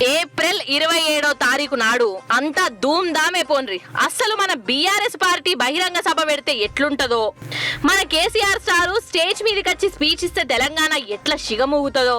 April 27వ తారీఖు నాడు అంతా ధూమ్ ధామే పోన్రి. అస్సలు మన బీఆర్ఎస్ పార్టీ బహిరంగ సభ పెడితే ఎట్లుంటదో, మన కేసీఆర్ సారు స్టేజ్ మీదకి వచ్చి స్పీచ్ ఇస్తే తెలంగాణ ఎట్లా శిగమూగుతుందో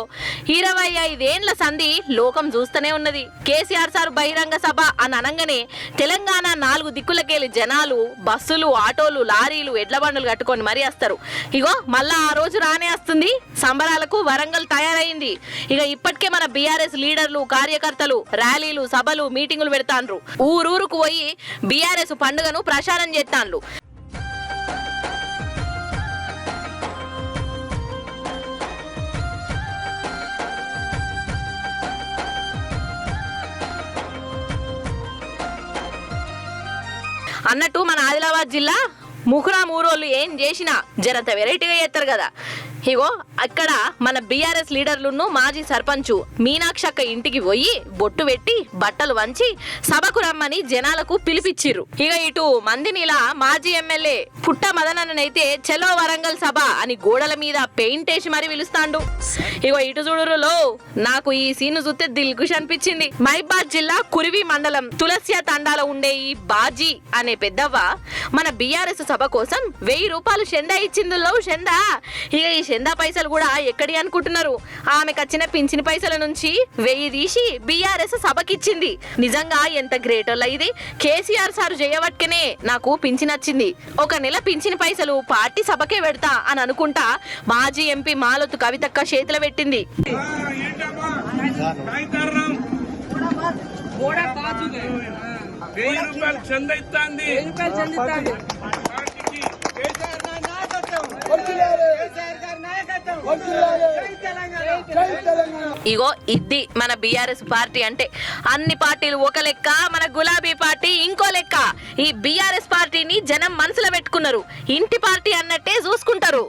25 ఏండ్ల సంధి లోకం చూస్తూనే ఉన్నది. కేసీఆర్ సారు బహిరంగ సభ అని అనగానే తెలంగాణ 4 దిక్కులకెళ్ళి జనాలు బస్సులు, ఆటోలు, లారీలు, ఎడ్ల బండులు కట్టుకొని మరీ వస్తారు. ఇగో మళ్ళా ఆ రోజు రానే వస్తుంది. సంబరాలకు వరంగల్ తయారైంది. ఇక ఇప్పటికే మన బీఆర్ఎస్ లీడర్లు, కార్యకర్తలు ర్యాలీలు, సభలు, మీటింగులు పెడతాండ్రు. ఊరూరుకు పోయి బీఆర్ఎస్ పండుగను ప్రచారం చేస్తాండ్రు. అన్నట్టు మన ఆదిలాబాద్ జిల్లా ముఖరాం ఊరోళ్ళు ఏం చేసినా జరంత వెరైటీగా చేస్తారు కదా. ఇగో అక్కడ మన బీఆర్ఎస్ లీడర్లను మాజీ సర్పంచ్ మీనాక్షక్క ఇంటికి పోయి బొట్టు పెట్టి బట్టలు వంచి సభకు రమ్మని జనాలకు పిలిపిచ్చిర్రు. ఇక ఇటు మందినిలా మాజీ ఎమ్మెల్యే పుట్ట మదనన్ననైతే చలో వరంగల్ సభ అని గోడల మీద పెయింట్ వేసి మరి పిలుస్తాండు. ఇగో ఇటు చూడురులో నాకు ఈ సీన్ చూస్తే దిల్కుష్ అనిపించింది. మహిబాద్ జిల్లా కురివి మండలం తులసియా తండాలో ఉండే ఈ బాజీ అనే పెద్దవ్వ మన బీఆర్ఎస్ సభ కోసం 1000 రూపాయలు చందా ఇచ్చిందులో చందా. ఇక ఈ చందా పైసలు కూడా ఎక్కడి అనుకుంటున్నారు? ఆమెకు వచ్చిన పింఛన్ పైసల నుంచి 1000 తీసి బీఆర్ఎస్ సభకిచ్చింది. నిజంగా ఎంత గ్రేట్ అలా ఇది. కేసీఆర్ సార్ చేయబట్టుకనే నాకు పింఛన్ వచ్చింది. 1 నెల పింఛన్ పైసలు పార్టీ సభకే పెడతా అని అనుకుంటా మాజీ ఎంపీ మాలతు కవితక్క చేతులు పెట్టింది. ఇగో ఇది మన బీఆర్ఎస్ పార్టీ అంటే. అన్ని పార్టీలు ఒక లెక్క, మన గులాబీ పార్టీ ఇంకో లెక్క. ఈ బీఆర్ఎస్ పార్టీని జనం మనసులో పెట్టుకున్నారు. ఇంటి పార్టీ అన్నట్టే చూసుకుంటారు.